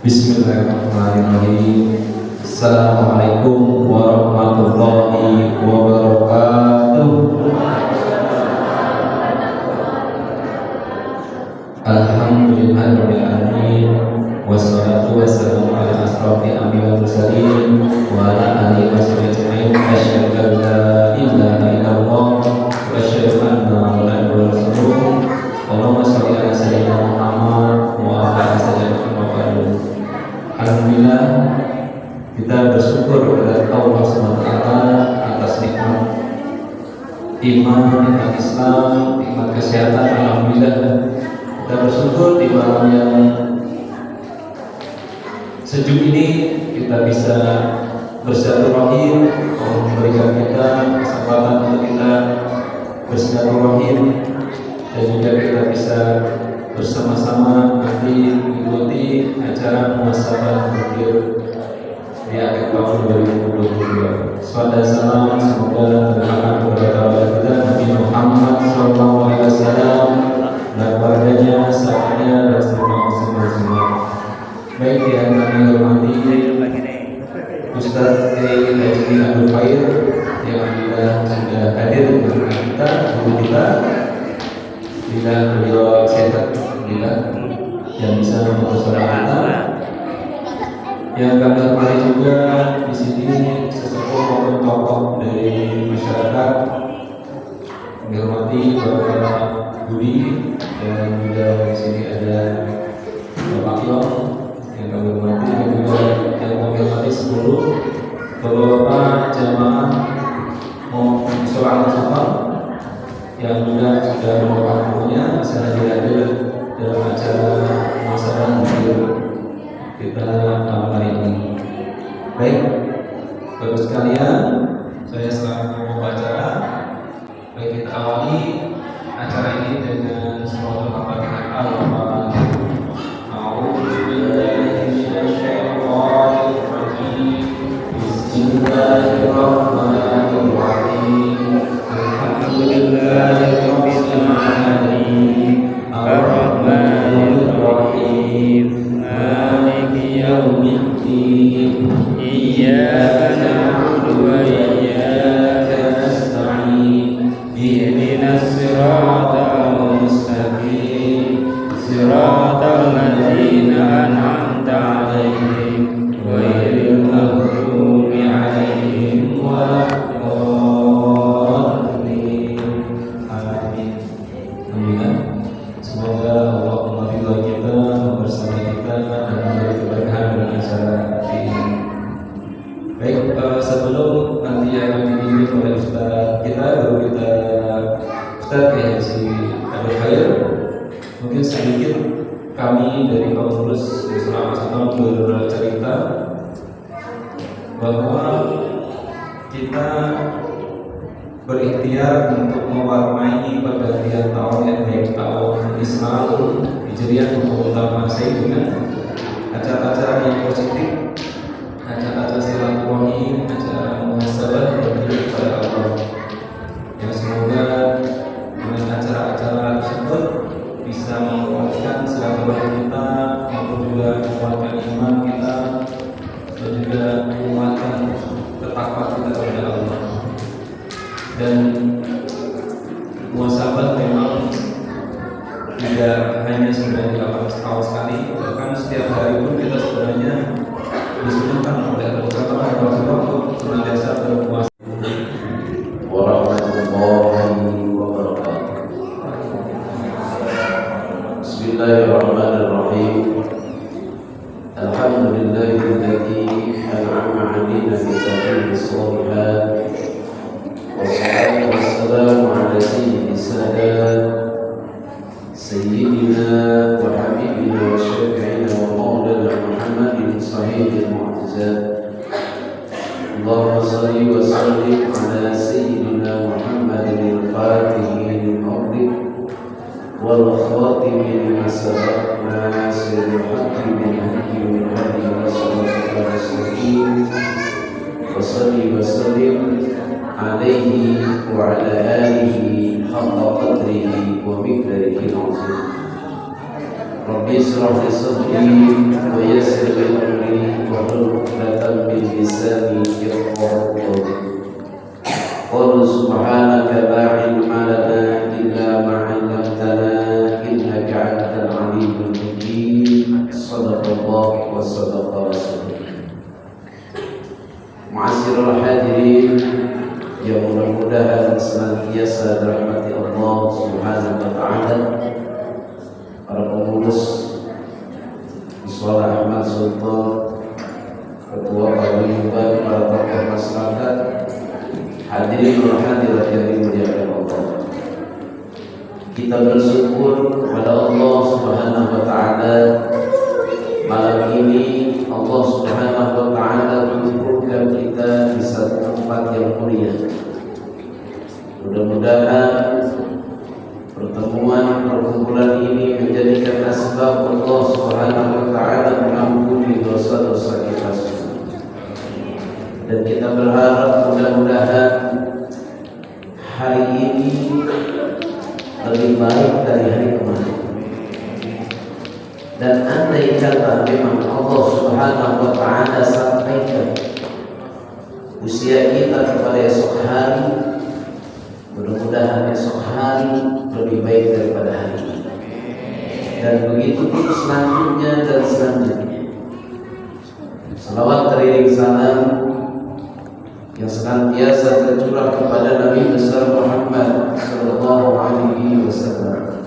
Bismillahirrahmanirrahim. Assalamualaikum warahmatullahi wabarakatuh. Alhamdulillahirabbil alamin. Wassalatu wassalamu ala asrofil anbiya'i wal mursalin wa ala alihi washabihi ajma'in. Asyhadu an la ilaha illallah wa asyhadu anna muhammadan rasulullah. Allahumma shalli ala sayyidina Muhammad wa ala sayyidina Muhammad. Alhamdulillah, kita bersyukur kepada Allah SWT atas nikmat iman, nikmat Islam, nikmat kesehatan. Alhamdulillah, kita bersyukur di malam yang sejuk ini kita bisa bersilaturahim. Allah memberikan kita kesempatan untuk kita bersilaturahim dan juga kita bisa bersama-sama nanti mengikuti acara muhasabah akhir di akhir tahun 2022. Salawat dan salam semoga tercurah kepada kita Nabi Muhammad SAW dan keluarganya, sahabatnya dan semua muslim. Baik, yang kami hormati Ustaz Kiai Haji Abdul Khair yang sudah hadir bersama kita, guru kita. Bila beliau sehat, bila yang bisa mempersoalkan kita, yang kami hormati juga di sini sesepuh maupun tokoh dari masyarakat, menghormati Bapak Budi dan juga di sini ada Bapak Yong yang kami hormati dan juga yang kami hormati seluruh Bapak jamaah maupun sholat sama yang juga sudah merupakan gurunya bisa hadir dalam acara muhasabah kita malam hari ini. Baik, bapak sekalian, saya selaku pembacara. Baik, kita awali acara ini dengan suatu Al-Fatihah. Bismillahirrahmanirrahim. Alhamdulillahirabbil alamin. Ar-Rahmanir Rahim. Maliki yaumiddin. Iyyaka na'budu wa iyyaka nasta'in. Ihdinas siratal mustaqim. Siratal ladzina an'amta 'alaihim ghairil maghdubi 'alaihim waladdallin. Amin. Amin. Semoga Allah meridhai kita, membersamai kita dan memberi keberkahan dalam acara ini. Baik, sebelum nanti akan dipimpin oleh Ustaz kita, guru kita Ustaz Kiai Haji Abdul Khair, mungkin sedikit kami dari pengurus Islam Asal bercerita bahwa kita berikhtiar untuk mewarnai pergantian tahun yang baik, tahun Islam Hijriah maupun tahun Masehi dengan acara-acara yang positif, acara-acara silaturahim, acara muhasabah yang kepada Allah. Yang semoga dengan acara-acara tersebut bisa menguatkan silaturahim kita maupun juga menguatkan iman kita dan juga menguatkan ketakwaan kita kepada Allah. Dan muhasabah memang tidak hanya sebenarnya dilakukan setahun sekali, bahkan setiap hari pun kita sebenarnya disuruhkan oleh Allah untuk senantiasa berpuasa. Warahmatullahi wabarakatuh. Bismillahirrahmanirrahim. Alhamdulillahilladzi an'ama 'alaina bi tawfiqis shalihat. Wassalatu wassalamu ala sayyidis sadat sayyidina wa habibina wa syafi'ina wa maulana Muhammadin sahihil mu'jizat. Allahumma salli wa sallim ala sayyidina Muhammadin al-Fatih lil-Mawlid wal khatim lima sabaq nasiril haqqi bil haqqi min hadi wa sallallahu alaihi wa sallim alaihi wa ala alihi haqqa qadrihi wa miqdarihi al-azim. Rabbi israh li sadri wa yassir Allah wa sadaqa rasulullah. Ma'asyiral hadirin yang mudah-mudahan senantiasa dirahmati Allah Subhanahu wa taala, para pengurus Mushola Ahmad Sultan, ketua paguyuban, para tokoh masyarakat, hadirin dan hadirat yang dimuliakan Allah. Kita bersyukur kepada Allah Subhanahu wa taala, malam ini Allah Subhanahu wa taala mengumpulkan kita di satu tempat yang mulia. Mudah-mudahan perkumpulan ini menjadikan asbab Allah Subhanahu wa taala mengampuni dosa-dosa kita semua. Dan kita berharap mudah-mudahan hari ini lebih baik dari hari kemarin. Dan andai kata memang Allah Subhanahu wa taala sampaikan usia kita kepada esok hari, mudah-mudahan esok hari lebih baik daripada hari ini. Dan begitu pun selanjutnya dan selanjutnya. Salawat teriring salam yang senantiasa tercurah kepada Nabi besar Muhammad sallallahu alaihi wasallam,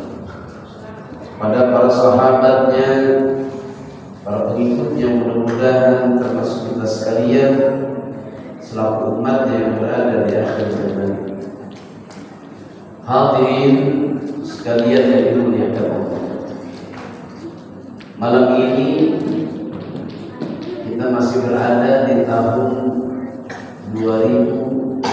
pada para sahabatnya, para pengikutnya, mudah-mudahan termasuk kita sekalian selaku umatnya yang berada di akhir zaman. Hadirin sekalian yang dimuliakan Allah, malam ini kita masih berada di tahun 2020.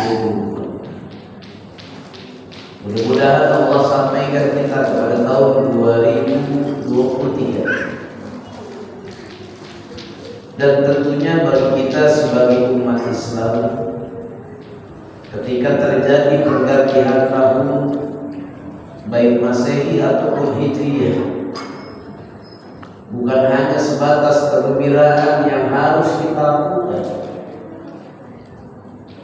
Mudah-mudahan Allah sampaikan kita kepada tahun 2023. Dan tentunya bagi kita sebagai umat Islam, ketika terjadi pergantian tahun baik Masehi ataupun Hijriyah, bukan hanya sebatas kegembiraan yang harus kita lakukan,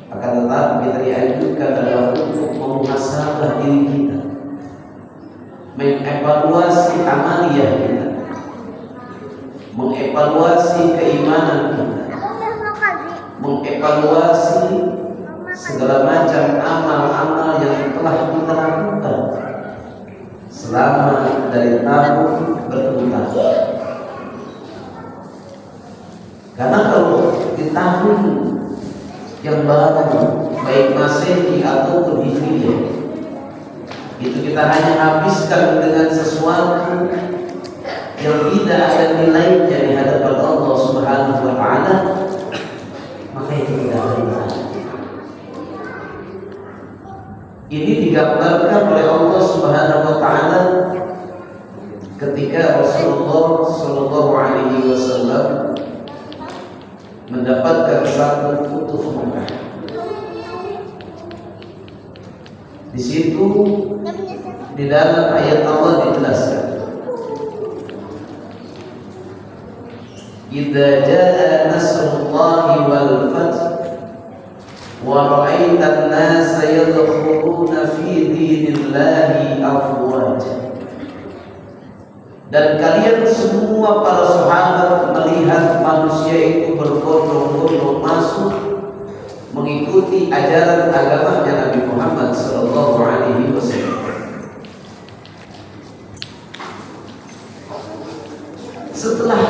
akan tetapi kita dianjurkan adalah untuk memuhasabah diri kita, mengevaluasi amaliyah kita, mengevaluasi keimanan kita, mengevaluasi segala macam amal-amal yang telah kita lakukan selama dari tahun bertahun-tahun. Karena kalau di tahun yang baru, baik Masehi ataupun Hijriyah, itu kita hanya habiskan dengan sesuatu yang tidak ada nilainya di hadapan Allah Subhanahu wa taala, maka itu tidak benar. Ini digambarkan oleh Allah Subhanahu wa taala ketika Rasulullah sallallahu alaihi wasallam mendapatkan satu Futuh Makkah. Di situ di dalam ayat Allah dijelaskan, "Idza jaa nasrullahi wal fath wa ra'aitan nasa yadkhuluna fi dinillahi afwaja." Dan kalian semua para sahabat melihat manusia itu berbondong-bondong masuk mengikuti ajaran agamanya Nabi Muhammad sallallahu alaihi wasallam. Setelah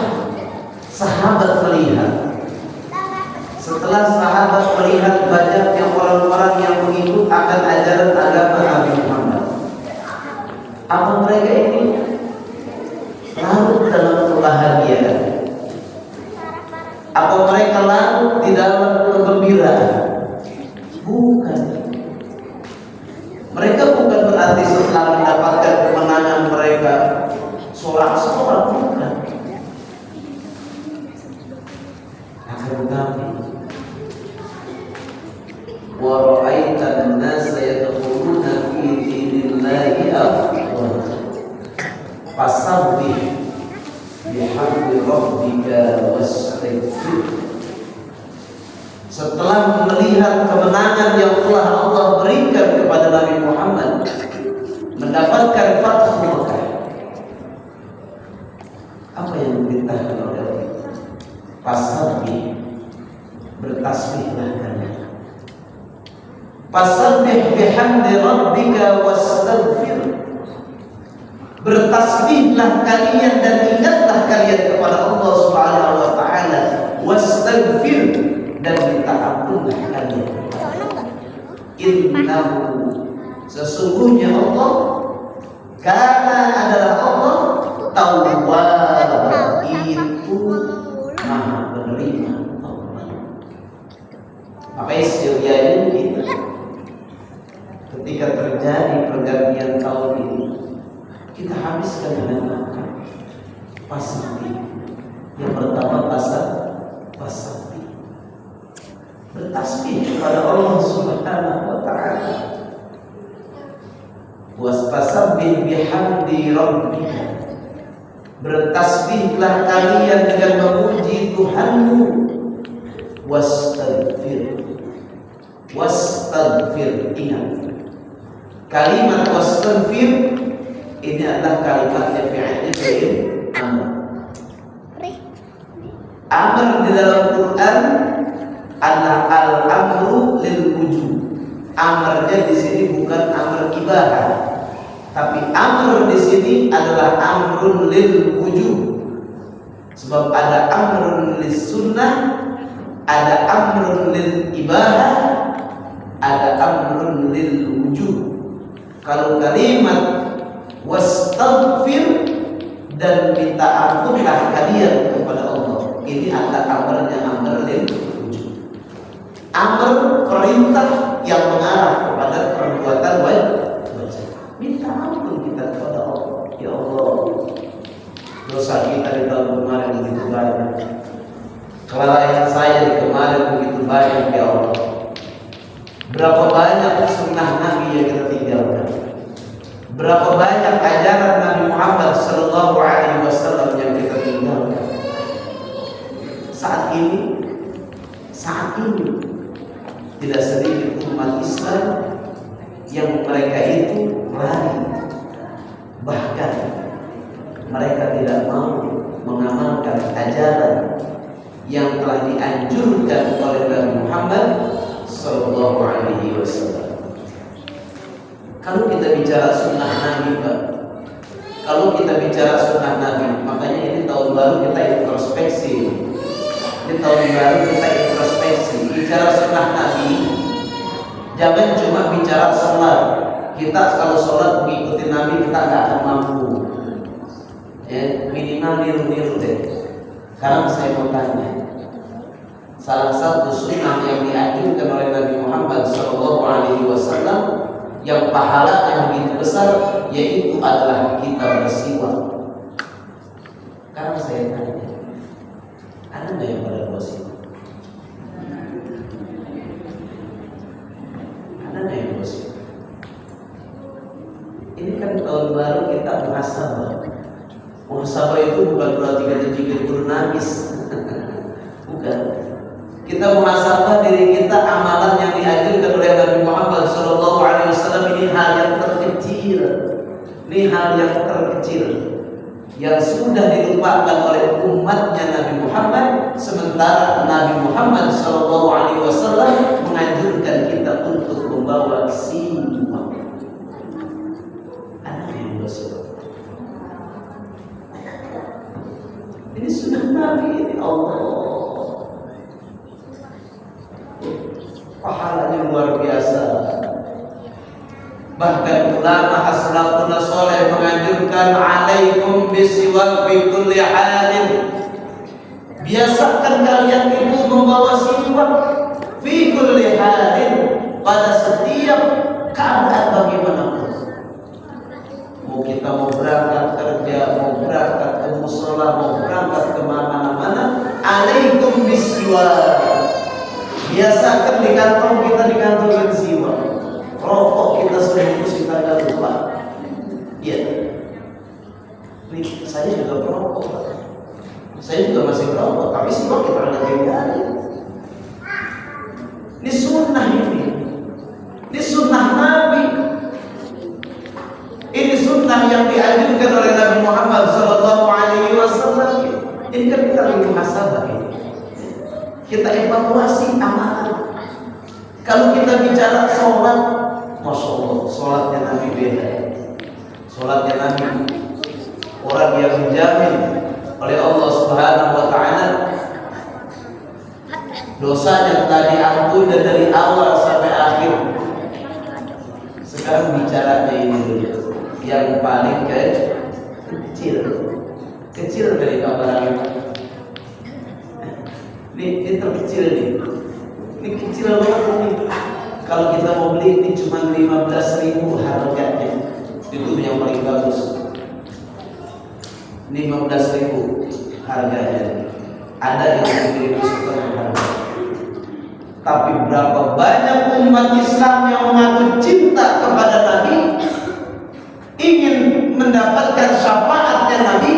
sahabat melihat banyaknya orang-orang yang mengikut akan ajaran agama Nabi Muhammad, apa mereka ini larut dalam kebahagiaan? Apa mereka larut di dalam kegembiraan? Bukan. Mereka bukan berarti setelah mendapatkan kemenangan mereka sorak-sorak, bukan. Akan tetapi, wa ra'aitan nasa yadkhuluna fi dinillahi afwaja fasabbih bihamdi rabbika wastaghfir. Setelah melihat kemenangan yang telah Allah berikan kepada Nabi Muhammad, mendapatkan Fathu Makkah, apa yang diperintahkan oleh Allah. Fasabbih, bertasbihlah kalian. Fasabbih bihamdi rabbika wastaghfir. Bertasbihlah kalian dan ingatlah kalian kepada Allah Subhanahu wa taala, wastaghfir, dan minta ampunlah kalian. Innahu, sesungguhnya Allah, karena adalah Allah Tawwab, itu Maha penerima taubat. Apa istilahnya kita? Ketika terjadi pergantian tahun ini, kita habiskan dengan makan pasabih. Yang pertama pasabih, bertasbih kepada Allah Subhanahu wa taala. Wastasabbih bihamdi rabbika, bertasbihlah kalian dengan memuji Tuhanmu. Wastaghfir, ingat kalimat wastaghfir ini adalah kalimat yang fi'il amr. Amr di dalam Quran adalah al-amru lil wujub. Amrnya di sini bukan amr ibadah, tapi amr di sini adalah amrun lil wujub. Sebab ada amrun lis sunnah, ada amrun lil ibadah, ada amrun lil wujub. Kalau kalimat wastaghfir dan minta ampunlah kalian kepada Allah, ini ada amrnya, amr lil wujub. Amr perintah yang mengarah kepada perbuatan wajib. Minta ampun kita kepada Allah. Ya Allah, dosa kita di tahun kemarin begitu banyak, kelalaian saya di kemarin begitu banyak. Ya Allah, berapa banyak sunnah Nabi yang kita tinggalkan, berapa banyak ajaran Nabi Muhammad Sallallahu Alaihi Wasallam yang kita tinggalkan. Saat ini tidak sedikit umat Islam yang mereka itu lari, bahkan mereka tidak mau mengamalkan ajaran yang telah dianjurkan oleh Nabi Muhammad Sallallahu Alaihi Wasallam. Kalau kita bicara sunnah Nabi, Pak, kalau kita bicara sunnah Nabi, makanya ini tahun baru kita introspeksi. Di tahun baru kita introspeksi, bicara sunnah Nabi. Jangan cuma bicara sholat. Kita kalau sholat mengikuti Nabi kita nggak akan mampu. Ya, minimal niru deh. Sekarang saya mau tanya, salah satu sunnah yang dianjurkan oleh Nabi Muhammad SAW yang pahalanya begitu besar, yaitu adalah kita bersiwak. Sekarang saya tanya, ada nggak yang pada bersiwak? Ada nggak yang bersiwak? Ini kan tahun baru kita muhasabah. Muhasabah itu bukan berarti kita jikir nangis. Bukan. Kita muhasabah diri kita, amalan yang diajarkan oleh Nabi Muhammad SAW. Ini hal yang terkecil. Ini hal yang terkecil yang sudah dilupakan oleh umatnya Nabi Muhammad, sementara Nabi Muhammad SAW menganjurkan kita untuk membawa siwak. Ada yang bersiwak? Ini sunnah Nabi, ini Allah. Pahalanya luar biasa. Bahkan ulama as-salafun saleh menganjurkan alaikum bisiwak fi kulli halin. Biasakan kalian itu membawa siwak fi kulli halin, pada setiap keadaan bagaimanapun. Mau kita mau berangkat kerja, mau berangkat ke mushola, mau berangkat ke mana-mana, alaikum bisiwak. Biasakan di kantong kita dikantongkan siwak. Rokok kita sering kita nggak lupa. Iya. Ini saya juga perokok. Saya juga masih perokok, tapi siwak kita nggak tinggalin. Ini sunnah ini. Ini sunnah Nabi. Ini sunnah yang dianjurkan oleh Nabi Muhammad SAW. Ini muhasabah ini. Kita evaluasi amalan. Kalau kita bicara sholat, Masya Allah, sholatnya Nabi beda. Sholatnya Nabi, orang yang dijamin oleh Allah Subhanahu wa Ta'ala dosanya tadi ampun dari awal sampai akhir. Sekarang bicaranya ini dulu, yang paling kecil dari kabar ini terkecil nih. Ini kecil banget nih. Kalau kita mau beli ini cuma 15.000 harganya. Itu yang paling bagus. 15.000 harganya. Ada yang lebih setengah harga. Tapi berapa banyak umat Islam yang mengaku cinta kepada Nabi, ingin mendapatkan syafaatnya Nabi,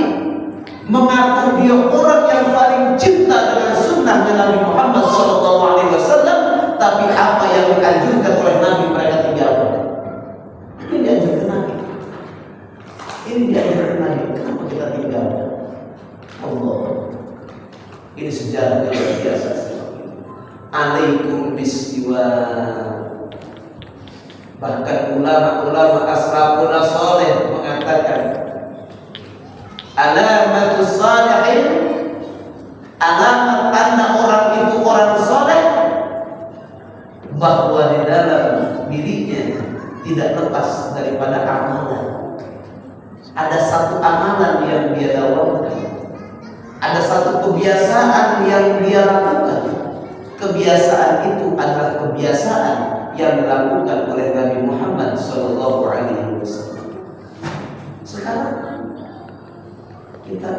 mengaku dia orang yang paling cinta dengan sunnahnya Nabi Muhammad SAW, tapi apa yang dianjurkan oleh Nabi mereka tinggalkan. Ini dianjurkan Nabi. Ini dianjurkan Nabi. Kenapa kita tinggalkan? Allah. Ini sejarah yang luar biasa. Alaikum bisiwa. Bahkan ulama-ulama asrafun saleh mengatakan alamatus salihin, alamat tanda orang itu orang saleh, bahwa di dalam dirinya tidak lepas daripada amalan. Ada satu amalan yang dia dawamkan, ada satu kebiasaan yang dia lakukan. Kebiasaan itu adalah kebiasaan yang dilakukan oleh Nabi Muhammad SAW. Sekarang kita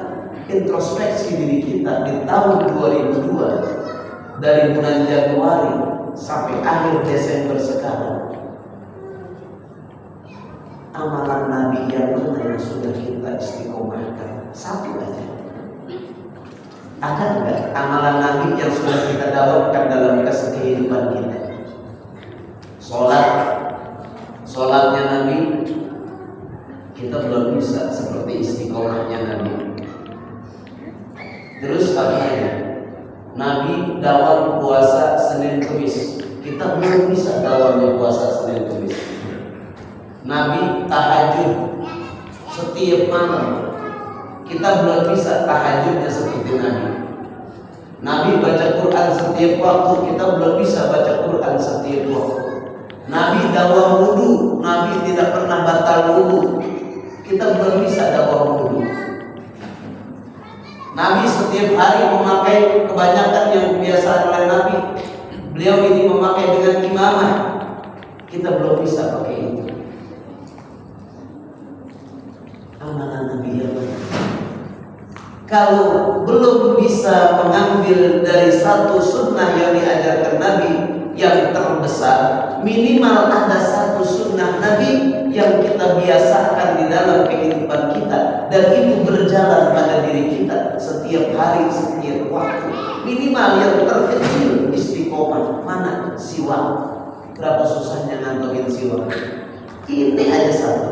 introspeksi diri kita di tahun 2002, dari bulan Januari sampai akhir Desember sekarang. Amalan Nabi yang mana yang sudah kita istiqomahkan? Satu aja. Ada enggak amalan Nabi yang sudah kita dawamkan dalam kehidupan kita? Sholatnya Nabi kita belum bisa seperti istiqomahnya Nabi. Terus katanya Nabi dawam puasa Senin Kemis, kita belum bisa dawam puasa Senin Kemis. Nabi tahajud setiap malam, kita belum bisa tahajudnya seperti Nabi. Nabi baca Quran setiap waktu, kita belum bisa baca Quran setiap waktu. Nabi dawam wudu, Nabi tidak pernah batal wudu, kita belum bisa dawam wudu. Nabi setiap hari memakai kebanyakan yang kebiasaan oleh Nabi. Beliau ini memakai dengan imamah, kita belum bisa pakai itu. Amalan Nabi yang mana? Kalau belum bisa mengambil dari satu sunnah yang diajarkan Nabi yang terbesar, minimal ada satu sunnah Nabi yang kita biasakan di dalam kehidupan kita, dan itu berjalan pada diri kita setiap hari, setiap waktu. Minimal yang terkecil istiqomah. Mana? Siwak. Berapa susahnya ngantongin siwak? Ini aja satu.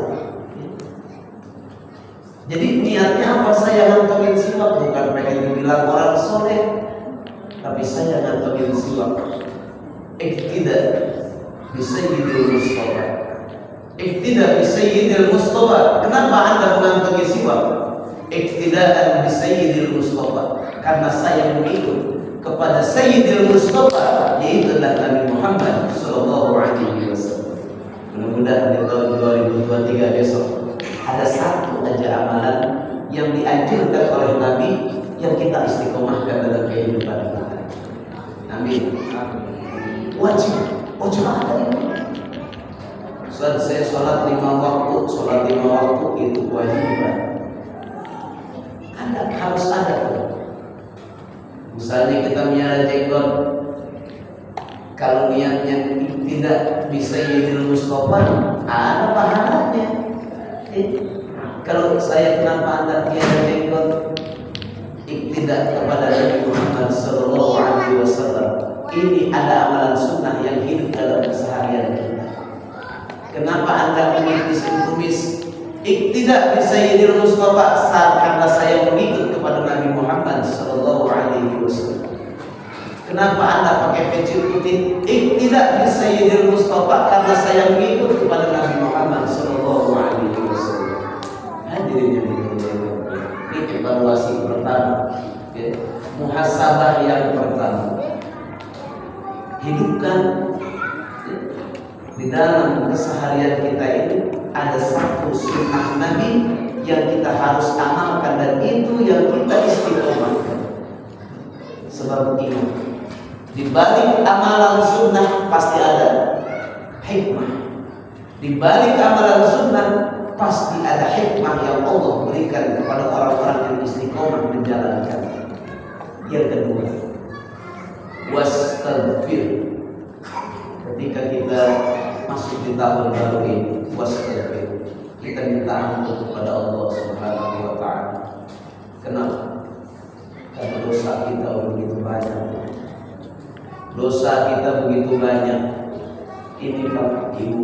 Jadi niatnya apa? Saya ngantongin siwak bukan pengen dibilang orang soleh, tapi saya ngantongin siwak iktida bi sayyidil Mustafa. Iktida bi sayyidil Mustafa. Kenapa Anda mengantongi siwak? Iktidaan bi sayyidil Mustafa, karena saya mengikut kepada Sayyidil Mustafa, yaitu Nabi Muhammad SAW. Mudah-mudahan di tahun 2023 besok ada satu aja amalan yang dianjurkan oleh Nabi yang kita istiqomahkan dalam kehidupan kita. Amin. Wajib ada itu. Saat saya sholat 5 waktu itu kewajiban. Harus ada. Misalnya kita miara jenggot, kalau niatnya tidak bisa Sayyidil Mustafa, ada pahalanya. Kalau saya kenapa Anda miara jenggot, tidak kepada Nabi Muhammad SAW, ini ada amalan sunnah yang hidup dalam keseharian kita. Kenapa Anda mengikuti kumis? Tidak bisa Sayyidil Mustafa, karena saya mengikut kepada Nabi Muhammad SAW. Rusul. Kenapa Anda pakai peci putih? Tidak di Sayyidil Mustafa, karena saya mengikut kepada Nabi Muhammad sallallahu alaihi wasallam. Hadirin yang dimuliakan, ini evaluasi pertama, ya. Muhasabah yang pertama. Hidupkan, ya, di dalam keseharian kita ini ada satu sunnah Nabi yang kita harus amalkan, dan itu yang kita istiqomahkan. Sebab ini di balik amalan sunnah pasti ada hikmah. Di balik amalan sunnah pasti ada hikmah yang Allah berikan kepada orang-orang yang istiqomah menjalankan. Yang kedua, wastaghfir. Ketika kita masuk di tahun baru ini, wastaghfir, kita minta ampun kepada Allah Subhanahu wa taala. Kenapa? Karena dosa kita begitu banyak. Dosa kita begitu banyak. Ini Bapak Ibu,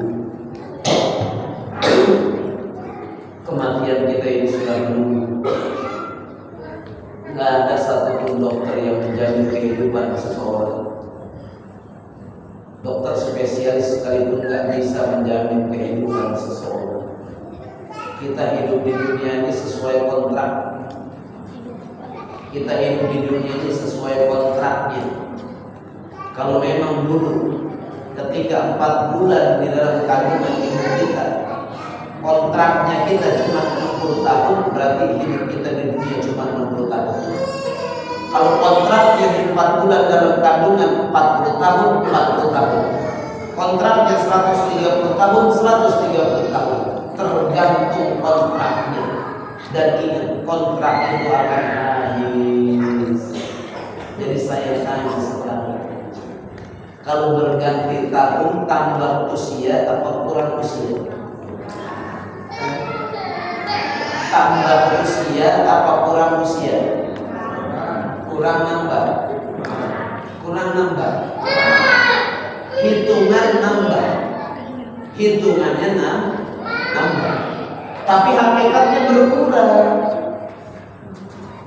kematian kita ini sudah menunggu. Nggak ada satupun dokter yang menjamin kehidupan seseorang. Dokter spesialis sekalipun nggak bisa menjamin kehidupan seseorang. Kita hidup di dunia ini sesuai kontrak. Kita hidup di dunia ini sesuai kontraknya. Kalau memang dulu ketika 4 bulan di dalam kandungan ibu kita, kontraknya kita cuma 60 tahun, berarti hidup kita di dunia cuma 60 tahun. Kalau kontraknya di 4 bulan dalam kandungan 40 tahun, 40 tahun. Kontraknya 130 tahun, 130 tahun. Tergantung kontraknya. Dan ingat, kontrak itu akan habis. Jadi saya tanya sekarang, kalau berganti tahun tambah usia atau kurang usia? Tambah usia apa kurang usia? Kurang nambah. Kurang nambah. Hitungan nambah. Hitungannya nambah. Tapi hakikatnya berkurang.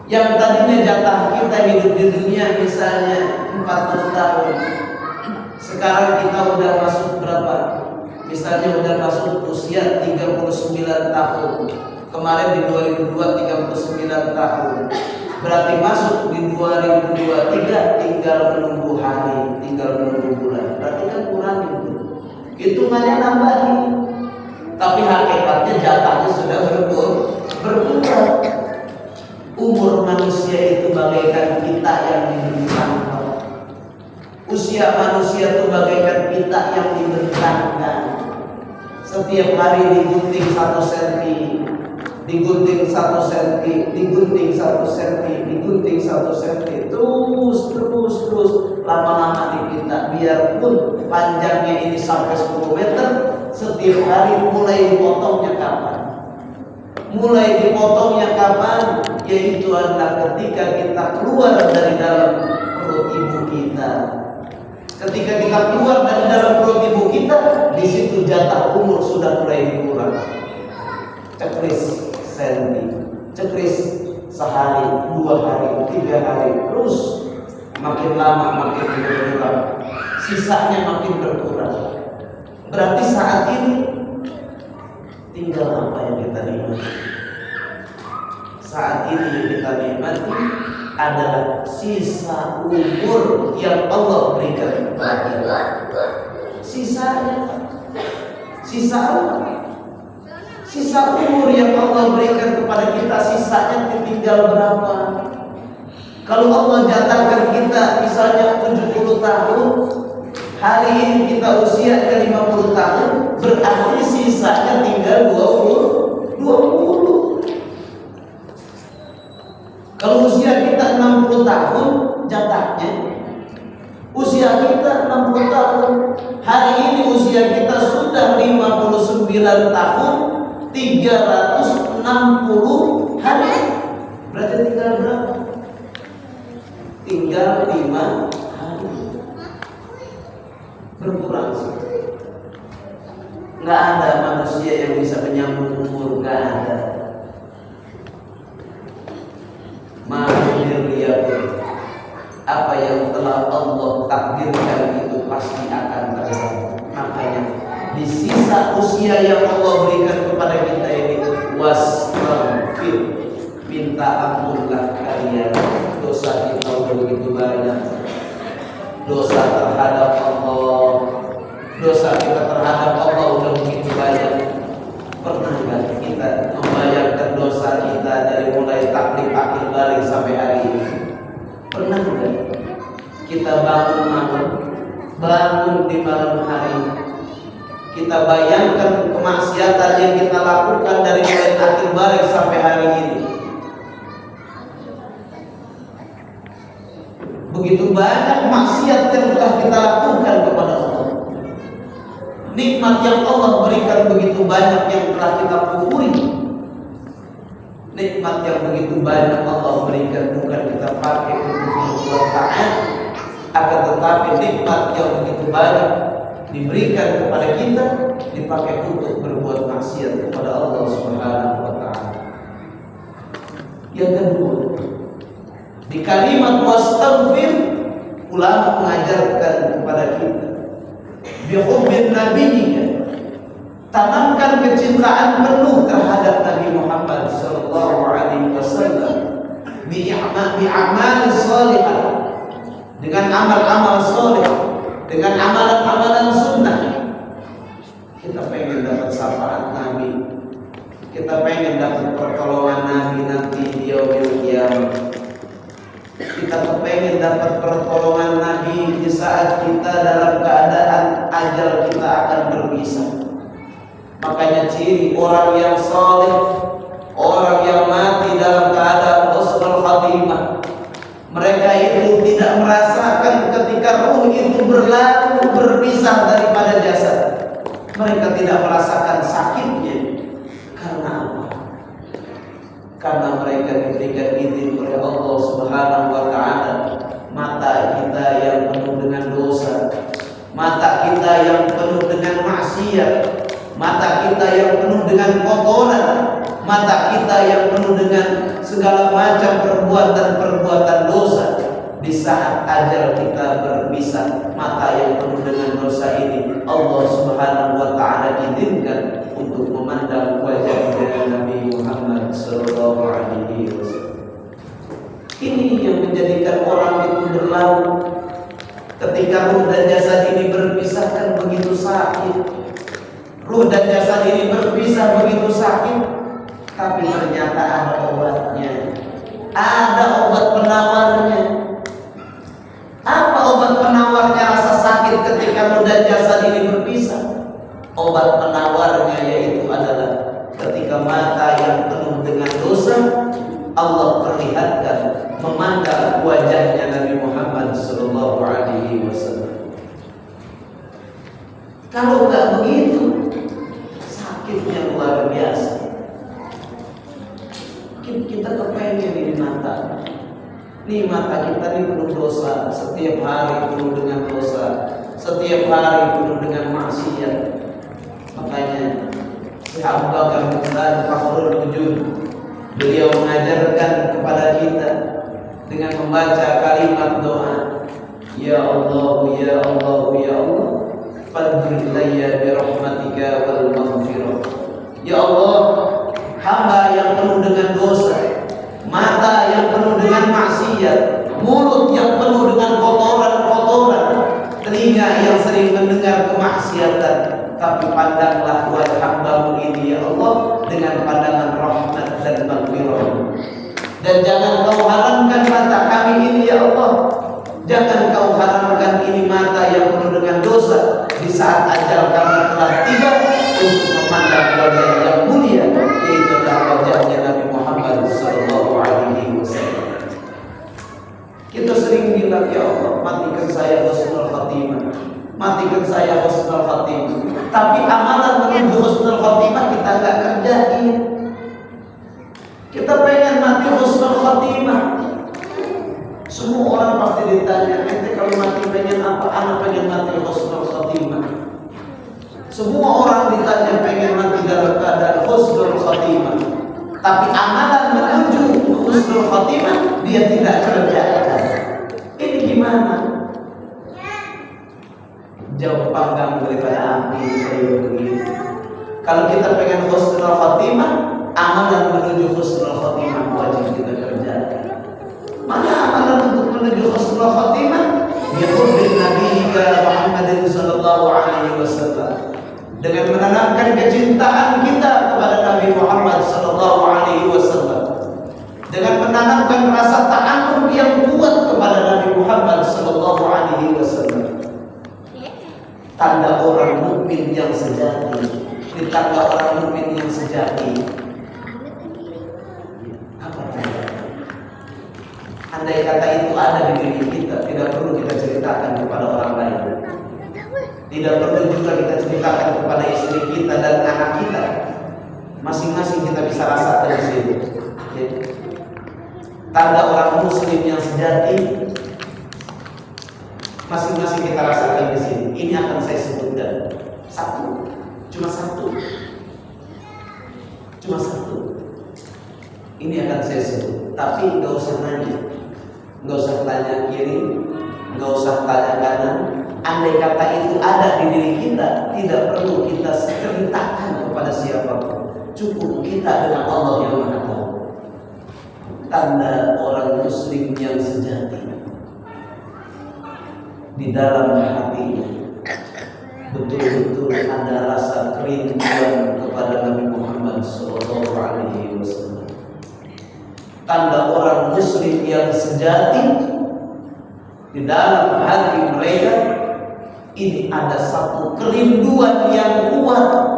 Yang tadinya jatah kita hidup di dunia misalnya 40 tahun, sekarang kita udah masuk berapa? Misalnya udah masuk usia 39 tahun. Kemarin di 2002 39 tahun. Berarti masuk di 2023 tinggal menunggu hari, tinggal menunggu bulan. Berarti kan kurang itu. Hitungannya nambahin. Tapi hakikatnya jatahnya sudah berkurang. Umur manusia itu bagaikan kita yang dibentangkan. Usia manusia itu bagaikan kita yang dibentangkan. Setiap hari digunting 1 cm, digunting 1 cm, digunting 1 cm, digunting 1 cm, terus lama-lama dipinta. Biarpun panjangnya ini sampai 10 meter, setiap hari mulai dipotongnya kapan? Mulai dipotongnya kapan? Yaitu adalah ketika kita keluar dari dalam perut ibu kita. Ketika kita keluar dari dalam perut ibu kita, di situ jatah umur sudah mulai dikurang. Cekris senti, cekris sehari, 2 hari, 3 hari, terus makin lama makin berkurang. Sisanya makin berkurang. Berarti saat ini tinggal apa yang kita nikmati? Saat ini yang kita nikmati adalah sisa umur yang Allah berikan kepada kita. Sisanya, sisa umur yang Allah berikan kepada kita, sisanya tinggal berapa? Kalau Allah jatahkan kita misalnya 70 tahun, hari ini kita usia 50 tahun, berarti sisanya tinggal 20. Kalau usia kita 60 tahun, jatahnya usia kita 60 tahun. Hari ini usia kita sudah 59 tahun, 360 hari. Berarti tinggal berapa? Tinggal 5 hari. Berkurang sih. Nggak ada manusia yang bisa menyambung umur, nggak ada. Apa yang telah Allah takdirkan itu pasti akan terjadi. Makanya di sisa usia yang Allah berikan kepada kita ini, wastaghfir, minta ampunlah kalian, dosa kita udah begitu banyak. Dosa terhadap Allah, dosa kita terhadap Allah udah begitu banyak. Pernah nggak kita membayangkan dosa kita dari mulai taklim akhir balik sampai hari ini? Pernah nggak kita bangun malam, bangun di malam hari, kita bayangkan kemaksiatan yang kita lakukan dari mulai akhir balik sampai hari ini? Begitu banyak maksiat yang telah kita lakukan kepada Allah. Nikmat yang Allah berikan begitu banyak yang telah kita kufuri. Nikmat yang begitu banyak Allah berikan bukan kita pakai untuk berbuat taat, akan tetapi nikmat yang begitu banyak diberikan kepada kita dipakai untuk berbuat maksiat kepada Allah Subhanahu wa taala. Yang kedua, di kalimat wastaghfir, ulama mengajarkan kepada kita bihubbin nabiyika, tanamkan kecintaan penuh terhadap Nabi Muhammad sallallahu alaihi wasallam, bi'amal salihah, dengan amal-amal saleh, dengan amalan-amalan sunnah. Kita pengen dapat syafaat Nabi, kita pengen dapat pertolongan Nabi nanti di yaumil qiyamah. Kita pengen dapat pertolongan Nabi di saat kita dalam keadaan ajal kita akan berpisah. Makanya ciri orang yang saleh, orang yang mati dalam keadaan husnul khatimah, mereka itu tidak merasakan ketika ruh itu berlalu berpisah daripada jasad. Mereka tidak merasakan sakitnya. Karena apa? Karena mereka diberikan izin oleh Allah Subhanahu wa taala. Mata kita yang penuh dengan dosa, mata kita yang penuh dengan maksiat, mata kita yang penuh dengan kotoran, mata kita yang penuh dengan segala macam perbuatan-perbuatan dosa. Di saat ajal kita berpisah, mata yang penuh dengan dosa ini Allah Subhanahu wa taala izinkan untuk memandang wajah Nabi Muhammad sallallahu alaihi wasallam. Ini yang menjadikan orang itu berlalu. Ketika ruh dan jasad ini berpisah kan begitu sakit. Ruh dan jasad ini berpisah begitu sakit. Tapi ternyata ada obatnya. Ada obat penawarnya. Apa obat penawarnya rasa sakit ketika ruh dan jasad ini berpisah? Obat penawarnya yaitu adalah ketika mata yang penuh dengan dosa Allah perlihatkan, memandang wajahnya Nabi Muhammad sallallahu alaihi wasallam. Kalau enggak begitu, sakitnya luar biasa. Kita kepengen ini mata. Ini mata kita ini penuh dosa, setiap hari penuh dengan dosa, setiap hari penuh dengan maksiat. Makanya Abu Bakar Fakhrul Wujud, beliau mengajarkan kepada kita dengan membaca kalimat doa, Ya Allah, Ya Allah, Ya Allah, fadhil ilayya bi rahmatika wal maghfirah. Ya Allah, hamba yang penuh dengan dosa, mata yang penuh dengan maksiat, mulut yang penuh dengan kotoran-kotoran, telinga yang sering mendengar kemaksiatan, tapi pandanglah wajah hamba-Mu ini ya Allah dengan pandangan rahmat dan maghfirah. Dan jangan Kau haramkan mata kami ini ya Allah, jangan Kau haramkan ini mata yang penuh dengan dosa di saat ajal kami telah tiba untuk memandang wajah yang mulia, yaitu wajahnya Nabi Muhammad sallallahu alaihi wasallam. Kita sering bilang ya Allah, matikan saya husnul khatimah, matikan saya husnul khatimah. Tapi amalan menuju husnul khatimah kita enggak kerjain. Kita pengen mati husnul khatimah. Semua orang pasti ditanya, ente kalau mati pengen apa? Anak pengen mati husnul khatimah. Semua orang ditanya pengen mati dalam keadaan husnul khatimah. Tapi amalan menuju husnul khatimah dia tidak kerjakan. Ini gimana? Jauh panggang daripada api begini. Kalau kita pengen husnul khotimah, amalan menuju husnul khotimah wajib kita kerjakan. Mana amalan untuk menuju husnul khotimah? Bihubbin Nabi Muhammad sallallahu alaihi wasallam. Dengan menanamkan kecintaan kita kepada Nabi Muhammad sallallahu alaihi wasallam. Dengan menanamkan rasa ta'alluq yang kuat kepada Nabi Muhammad sallallahu alaihi wasallam. Tanda orang mukmin yang sejati. Tanda orang mukmin yang sejati. Apa tanda? Andai kata itu ada di diri kita, tidak perlu kita ceritakan kepada orang lain. Tidak perlu juga kita ceritakan kepada istri kita dan anak kita. Masing-masing kita bisa rasakan di sini. Tanda orang muslim yang sejati, masing-masing kita rasakan di sini. Ini akan saya sebutkan satu, cuma satu. Ini akan saya sebut. Tapi nggak usah nanya, nggak usah tanya kiri, nggak usah tanya kanan. Andai kata itu ada di diri kita, tidak perlu kita ceritakan kepada siapapun. Cukup kita dengan Allah yang Maha Tahu. Tanda orang muslim yang sejati, di dalam hatinya betul-betul ada rasa kerinduan kepada Nabi Muhammad sallallahu alaihi wasallam. Tanda orang muslim yang sejati, di dalam hati mereka ini ada satu kerinduan yang kuat.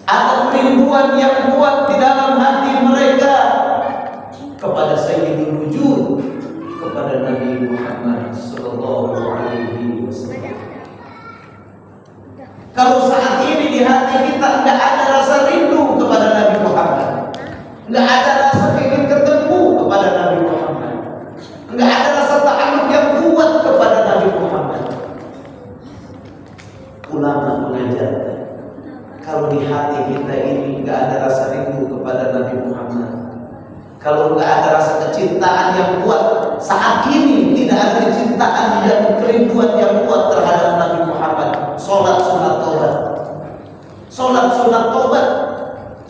Ada kerinduan yang kuat di dalam hati mereka kepada Sayyidul Wujud, kepada Nabi Muhammad sallallahu alaihi wasallam. Kalau saat ini di hati kita tidak ada rasa rindu kepada Nabi Muhammad, tidak ada rasa ingin ketemu kepada Nabi Muhammad, tidak ada rasa ta'alluq yang kuat kepada Nabi Muhammad. Ulama mengajarkan, kalau di hati kita ini tidak ada rasa rindu kepada Nabi Muhammad, kalau tidak ada rasa kecintaan yang kuat, saat ini tidak ada kecintaan dan kerinduan yang kuat terhadap Nabi Muhammad, sholat sunat taubat, sholat sunat taubat,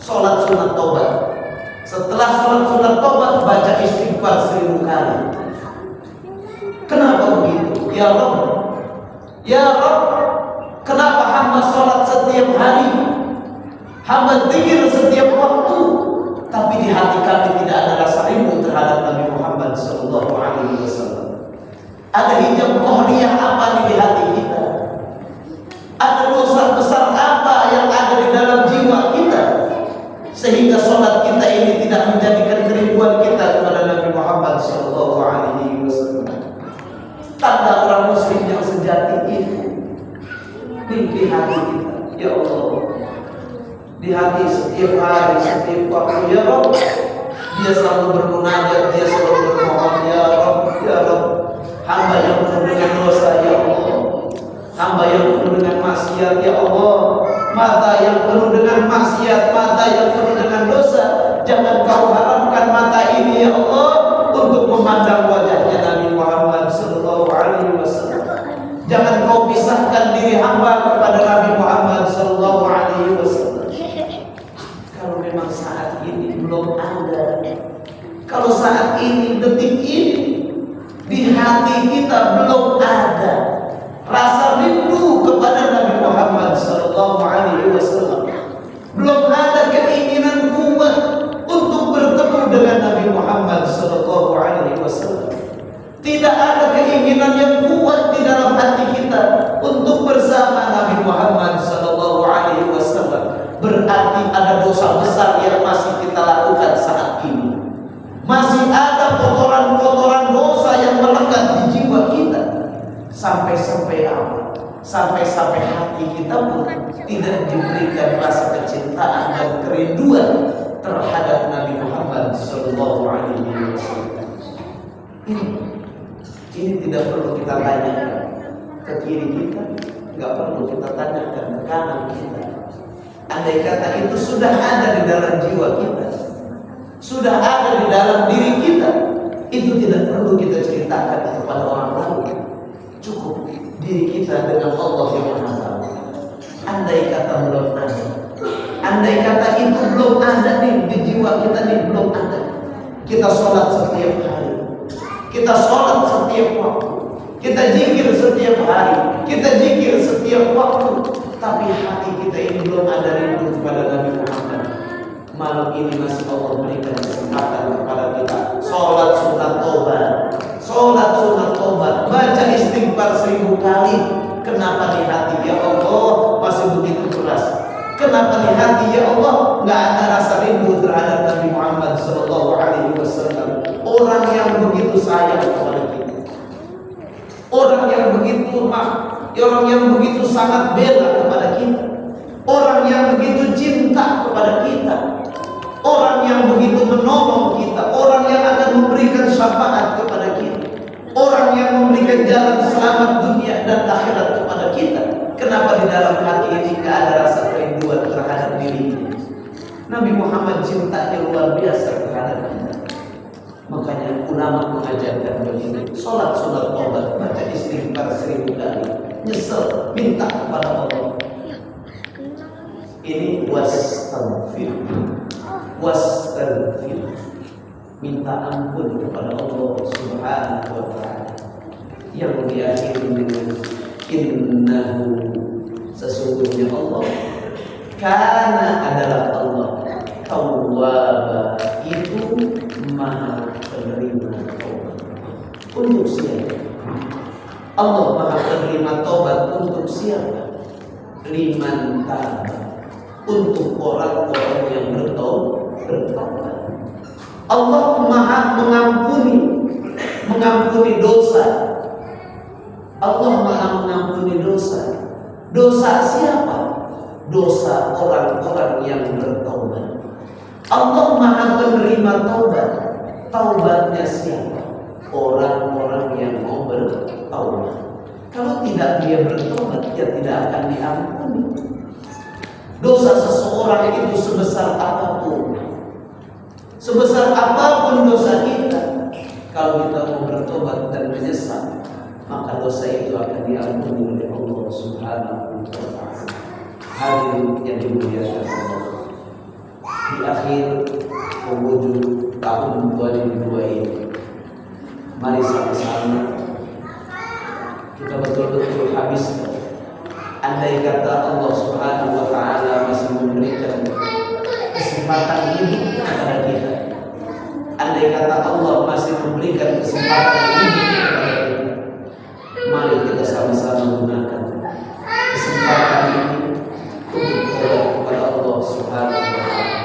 sholat sunat taubat. Setelah sholat sunat taubat, baca istighfar 1000 kali. Kenapa begitu? Ya Rabb, ya Rabb, kenapa hamba sholat setiap hari, hamba zikir setiap waktu, tapi di hati kami tidak ada rasa rindu terhadap Nabi Muhammad sallallahu alaihi wasallam? Ada hijab qahriyah apa di hati kita? Ada dosa besar apa yang ada di dalam jiwa kita sehingga sholat kita ini tidak menjadikan kerinduan kita kepada Nabi Muhammad sallallahu alaihi wasallam? Tanda orang muslim yang sejati itu di hati kita. Ya Allah, di hati setiap hari, setiap waktu, ya Rabb, dia selalu bermunajat, dia selalu bermohon, ya Rabb, ya Rabb. Hamba yang penuh dengan dosa, ya Allah, hamba yang penuh dengan maksiat, ya Allah. Mata yang penuh dengan maksiat, mata yang penuh dengan dosa, jangan kau haramkan mata ini, ya Allah, untuk memandang wajahnya Nabi Muhammad sallallahu alaihi wasallam. Jangan kau pisahkan diri hamba kepada Nabi Muhammad sallallahu alaihi wasallam. Kalau memang saat ini belum ada, kalau saat ini, detik ini, di hati kita belum ada rasa rindu kepada Nabi Muhammad sallallahu alaihi wasallam, belum ada keinginan kuat untuk bertemu dengan Nabi Muhammad sallallahu alaihi wasallam, tidak ada keinginan yang kuat di dalam hati kita untuk bersama Nabi Muhammad sallallahu alaihi wasallam, berarti ada dosa besar yang masih kita lakukan saat ini. Masih ada kotoran-kotoran dosa yang melekat di jiwa kita. Sampai-sampai apa? Sampai-sampai hati kita pun tidak diberikan rasa kecintaan dan kerinduan terhadap Nabi Muhammad sallallahu alaihi wasallam. Ini tidak perlu kita tanyakan ke kiri kita, nggak perlu kita tanyakan ke kanan kita. Andai kata itu sudah ada di dalam jiwa kita, sudah ada di dalam diri kita, itu tidak perlu kita ceritakan kepada orang lain. kita dengan Allah yang Maha Tahu. Andai kata belum ada, andai kata itu belum ada di jiwa kita nih, belum ada. Kita sholat setiap hari, kita sholat setiap waktu, kita zikir setiap hari, kita zikir setiap waktu, tapi hati kita ini belum ada rindu kepada Nabi Muhammad. Malam ini masih Allah berikan kesempatan kepada kita. Sholat sunat tobat, sholat sunat tobat, baca istighfar 1000 kali. Kenapa di hati ya Allah masih begitu keras? Kenapa di hati ya Allah nggak ada rasa rindu terhadap Nabi Muhammad Sallallahu Alaihi Wasallam? Orang yang begitu sayang kepada kita, orang yang begitu orang yang begitu sangat bela kepada kita, orang yang begitu cinta kepada kita, orang yang begitu menolong kita, orang yang akan memberikan syafaat kepada kita, orang yang memberikan jalan selamat dunia dan akhirat kepada kita. Kenapa di dalam hati ini tidak ada rasa kerinduan terhadap dirinya? Nabi Muhammad cintanya luar biasa terhadap kita. Makanya ulama mengajarkan begini: sholat sunat tobat, baca istighfar 1000 kali, nyesel, minta kepada Allah. Ini wastaghfir, minta ampun kepada Allah Subhanahu wa Ta'ala, yang diakhiri dengan innahu, sesungguhnya Allah, karena adalah Allah, tawwaba, itu maha penerima taubat. Untuk siapa? Allah maha penerima taubat untuk siapa? Liman taba, untuk orang-orang yang bertaubat. Allah maha mengampuni dosa. Allah maha mengampuni dosa. Dosa siapa? Dosa orang-orang yang bertaubat. Allah maha menerima taubat. Taubatnya siapa? Orang-orang yang mau bertaubat. Kalau tidak dia bertaubat, dia tidak akan diampuni. Dosa seseorang itu sebesar apapun, sebesar apapun dosa kita, kalau kita mau bertobat dan menyesal, maka dosa itu akan diampuni oleh Allah Subhanahu wa Ta'ala. Hadirin yang dimuliakan Allah, di akhir penghujung tahun 2002 ini, mari sama-sama kita betul-betul habiskan. Andai kata Allah Subhanahu wa Ta'ala masih memberikan kesempatan ini kepada kita, andai kata Allah masih memberikan kesempatan ini kepada kita, mari kita sama-sama gunakan kesempatan ini untuk berdoa kepada Allah Subhanahu wa Ta'ala,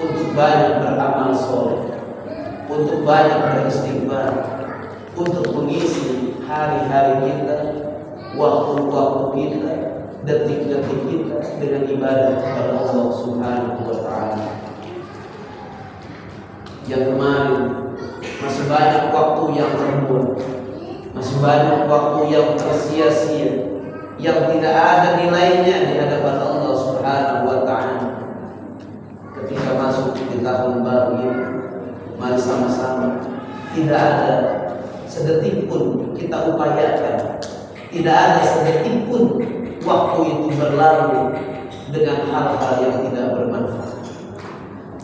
untuk banyak beramal soleh, untuk banyak beristighfar, untuk mengisi hari-hari kita, waktu-waktu kita, detik-detik kita dengan ibadah kepada Allah Subhanahu wa Ta'ala. Yang kemarin masih banyak waktu yang terbuang, masih banyak waktu yang tersia-sia, yang tidak ada nilainya di hadapan Allah Subhanahu wa Ta'ala. Ketika masuk di tahun baru ini, mari sama-sama, tidak ada sedetik pun kita upayakan, tidak ada sedetik pun waktu itu berlalu dengan hal-hal yang tidak bermanfaat.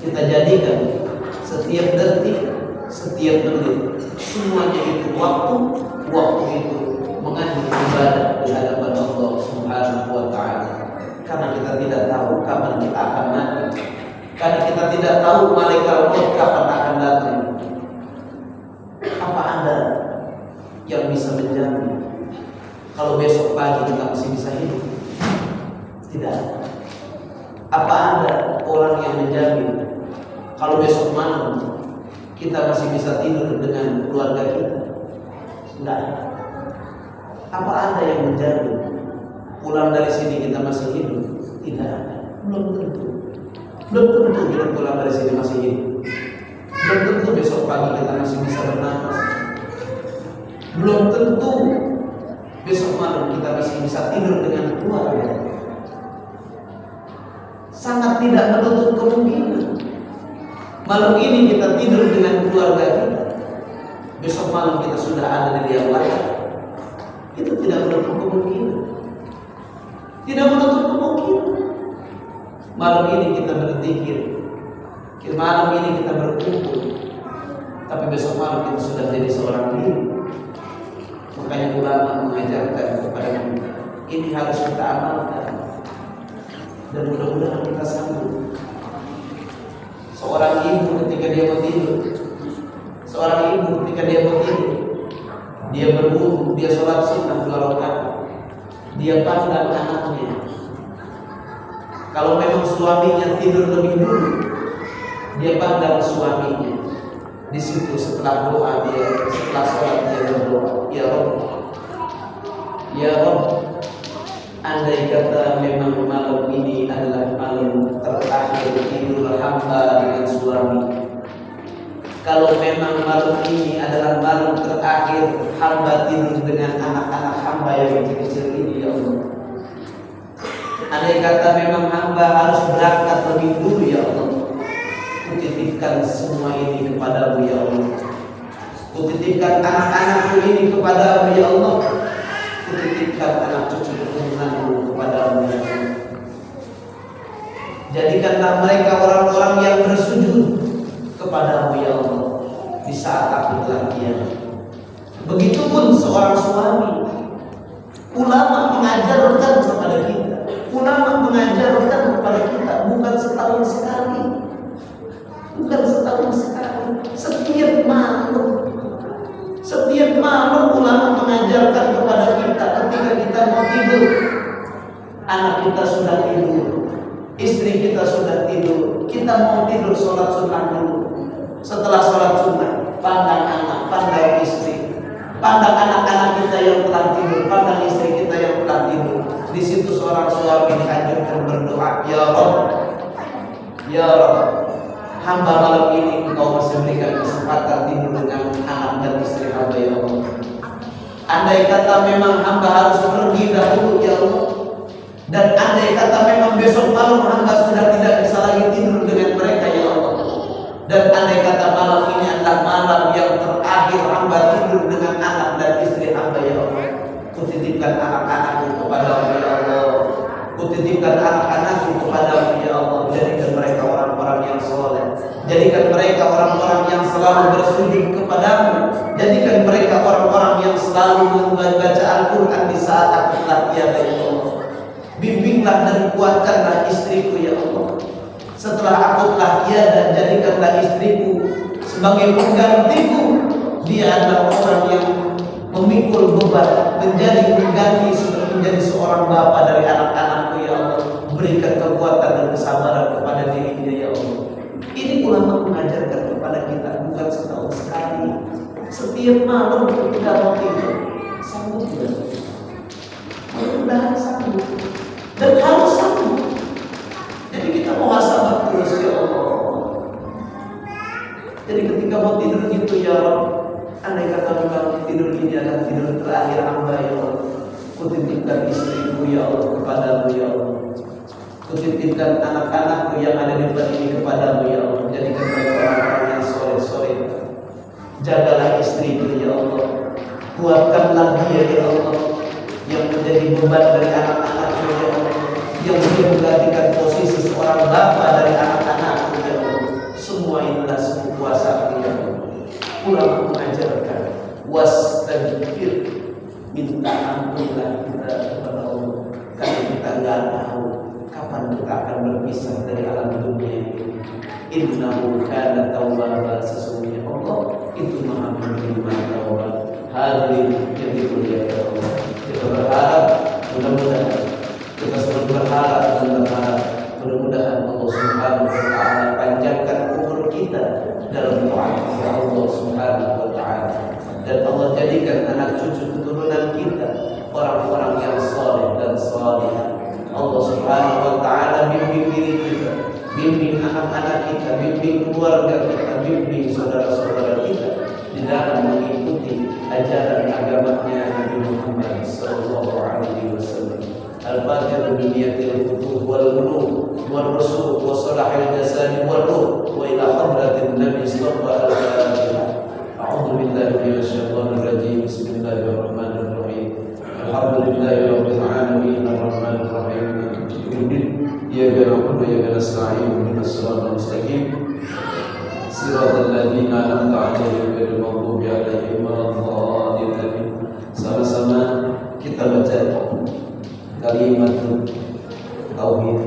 Kita jadikan setiap detik, setiap menit, semuanya itu waktu itu mengandung ibadah di hadapan Allah Subhanahu wa Ta'ala. Karena kita tidak tahu kapan kita akan mati, karena kita tidak tahu malaikat maut kapan akan datang. Apa Anda yang bisa menjamin kalau besok pagi kita masih bisa hidup? Tidak. Apa ada orang yang menjamin kalau besok malam kita masih bisa tidur dengan keluarga kita? Tidak. Apa ada yang menjamin pulang dari sini kita masih hidup? Tidak ada. Belum tentu. Belum tentu kita pulang dari sini masih hidup. Belum tentu besok pagi kita masih bisa bernapas. Belum tentu besok malam kita masih bisa tidur dengan keluarga. Sangat tidak menutup kemungkinan malam ini kita tidur dengan keluarga kita, besok malam kita sudah ada di liang lahat. Itu tidak menutup kemungkinan. Tidak menutup kemungkinan. Malam ini kita berzikir, malam ini kita berkumpul, tapi besok malam kita sudah jadi seorang diri. Makanya ulama mengajarkan kepada kita, ini harus kita amalkan, dan mudah-mudahan kita sanggup. Seorang ibu ketika dia mau tidur, dia berwudu, dia sholat sunnah 2 rakaat, dia pandang anaknya. Kalau memang suaminya tidur lebih dulu, dia pandang suaminya. Di situ setelah doa dia, setelah sholat dia berdoa, ya Rabb, andai kata memang malam ini adalah malam terakhir tidur hamba dengan suami, kalau memang malam ini adalah malam terakhir hamba tidur dengan anak-anak hamba yang kecil ini, ya Allah, andai kata memang hamba harus berangkat lebih dulu, ya Allah, kutitipkan semua ini kepadamu, ya Allah. Kutitipkan anak-anakku ini kepadamu, ya Allah. Kutitipkan anak cucu keturunanku kepadamu, ya Allah. Jadikanlah mereka orang-orang yang bersujud kepadamu, ya Allah, di saat aku telah kiamat. Begitupun seorang suami. Ulama mengajarkan kepada kita, bukan setahun sekali, setiap malam ulama mengajarkan kepada kita ketika kita mau tidur. Anak kita sudah tidur, istri kita sudah tidur, kita mau tidur, sholat sunnah dulu. Setelah sholat sunnah, pandang anak, pandang istri, pandang anak-anak kita yang telah tidur, pandang istri kita yang telah tidur. Di situ seorang suami dianjurkan berdoa, ya Rabb, hamba malam ini Engkau masih berikan kesempatan tidur dengan anak dan istri hamba, ya Allah. Andai kata memang hamba harus pergi dahulu, ya Allah, dan andai kata memang besok malam hamba sudah tidak bisa lagi tidur dengan mereka, ya Allah, dan andai kata malam ini adalah malam yang terakhir hamba tidur dengan anak dan istri hamba, ya Allah, kutitipkan anak-anakku kepadamu, ya Allah. Kutitipkan anak-anakku kepadamu, ya Allah. Jadikan mereka orang-orang yang soleh, jadikan mereka orang-orang yang selalu bersujud kepadamu, jadikan mereka orang-orang yang selalu membaca Al-Quran di saat aku telah tiada, ya Allah. Bimbinglah dan kuatkanlah istriku, ya Allah. Setelah aku telah tiada, jadikanlah istriku sebagai penggantiku. Dia adalah orang yang memikul beban, menjadi pengganti, menjadi seorang bapa dari anak-anakku, ya Allah. Berikan kekuatan dan kesabaran kepada dirinya, ya Allah. Ini ulama mengajarkan kepada kita, bukan setahun sekali, setiap malam ketika mau tidur. Sanggup tidak? Mudah-mudahan sanggup, dan harus sanggup. Jadi kita muhasabah terus, ya Allah. Jadi ketika mau tidur gitu, ya Allah, andai kata memang tidur ini adalah tidur terakhir hamba, ya Allah, kutitipkan istriku, ya Allah, kepadamu, ya Allah. Kutitipkan anak-anakku yang ada di depan ini kepadamu, ya Allah. Jadikan mereka orang-orang yang soleh-soleh. Jagalah istriku, ya Allah. Kuatkanlah dia, ya Allah, yang menjadi beban dari anak-anakku, ya Allah, yang dia menggantikan posisi seorang bapa dari anak-anakku, ya Allah. Semua inilah semua kuasa, ya Allah. Ulama mengajarkan wastagfir, minta ampunlah kita kepada Allah, karena kita nggak tahu kapan kita akan berpisah dari alam dunia ini. Innahu kana tawwaba, sesungguhnya Allah itu maha menerima taubat. Hadirin yang dimuliakan Allah, kita berharap mudah-mudahan kita selalu berharap dan berharap mudah-mudahan Allah Subhanahu wa taala panjangkan umur kita dalam taat Allah Subhanahu wa taala, dan Allah jadikan anak cucu keturunan kita orang-orang yang saleh dan salihah. Allah Subhanahu wa taala bimbing diri kita, bimbing anak-anak kita, bimbing keluarga kita, bimbing saudara-saudara kita di dalam mengikuti ajaran agamanya Nabi Muhammad sallallahu alaihi wasallam. Al-Fatihah biniyatil futuh wal bulugh wal rusul wa salahil jasad wal ruh wa ila hadratin Nabi sallallahu alaihi wasallam. A'udzu billahi minasy syaithanir rajim. Bismillahirrahmanirrahim. maghdubi 'alaihim waladdallin. Sama-sama kita baca kalimat tauhid.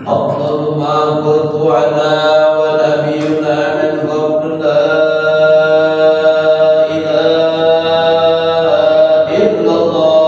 Allahu ma qultu ana wa nabiyuna min qabl la ilaha illallah.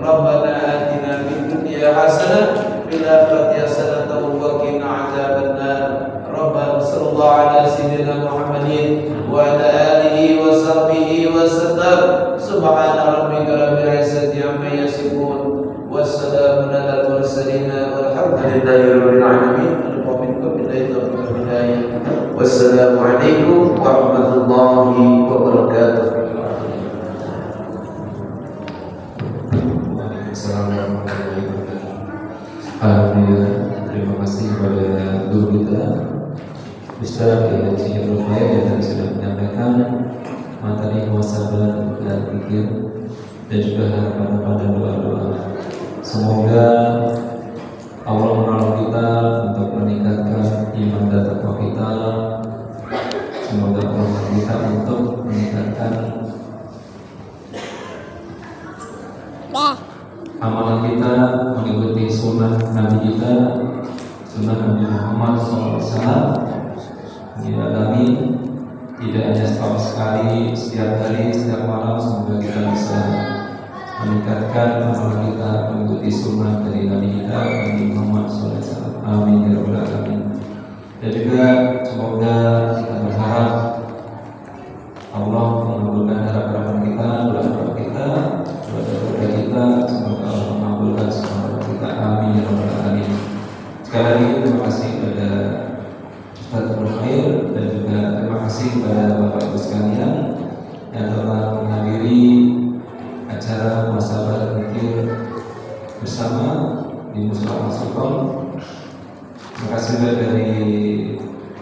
Rabbana atina fid dunya hasanah fil taufiq wal hidayah. Wassalamualaikum warahmatullahi wabarakatuh. Alhamdulillah, terima kasih kepada guru kita Ustaz Haji Abdul Khair yang tadi sudah menyampaikan materi muhasabah dan pikir dan juga harapan-harapan dan doa-doa. Semoga Allah menolong kita untuk meningkatkan iman dan takwa kita. Semoga Allah menolong kita untuk meningkatkan amalan kita, mengikuti sunnah Nabi kita, sunnah Nabi Muhammad SAW. Ya, kami tidak hanya setahun sekali, setiap hari, setiap malam, semoga kita bisa meningkatkan amalan kita, mengikuti sunnah dari Nabi kita, Nabi Muhammad SAW. Amin ya rabbal alamin. Dan juga semoga kita berharap Allah mengabulkan harapan kita, doa-doa kita, doa-doa kita. Semoga Allah mengabulkan semua doa kita. Amin ya rabbal alamin. Sekali lagi terima kasih kepada Ustaz Abdul Khair dan juga terima kasih kepada Bapak Ibu sekalian yang telah menghadiri acara muhasabah zikir bersama di Musyola Al-Sultan. Terima kasih juga dari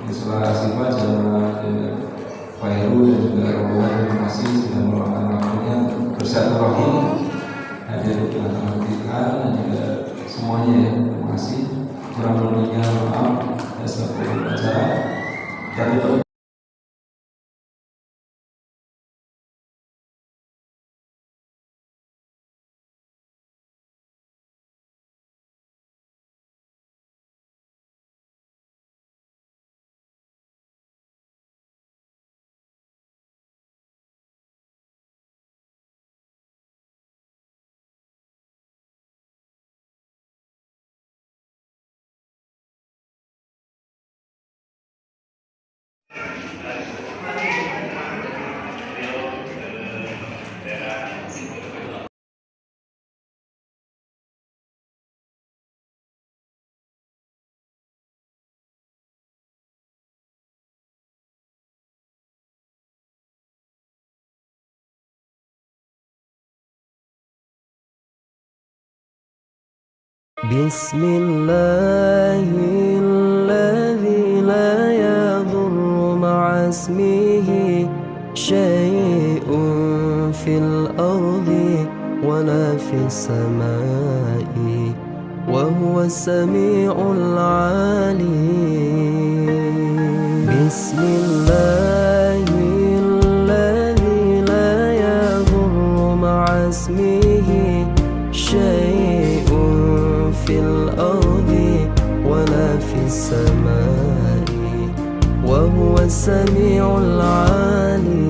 Musyola Al-Sifat Jamaah Pak Heru dan juga rombongan. Terima kasih sudah meluangkan waktunya bersilaturahim hadir di tengah-tengah kita dan juga semuanya ya. Terima kasih. Kurang lebihnya maaf. Sebagai acara dan itu بسم الله الذي لا يضر مع اسمه شيء في الأرض ولا في السماء وهو السميع العليم. بسم الله الذي لا يضر مع اسمه شيء في الأرض ولا في السماء وهو السميع العليم.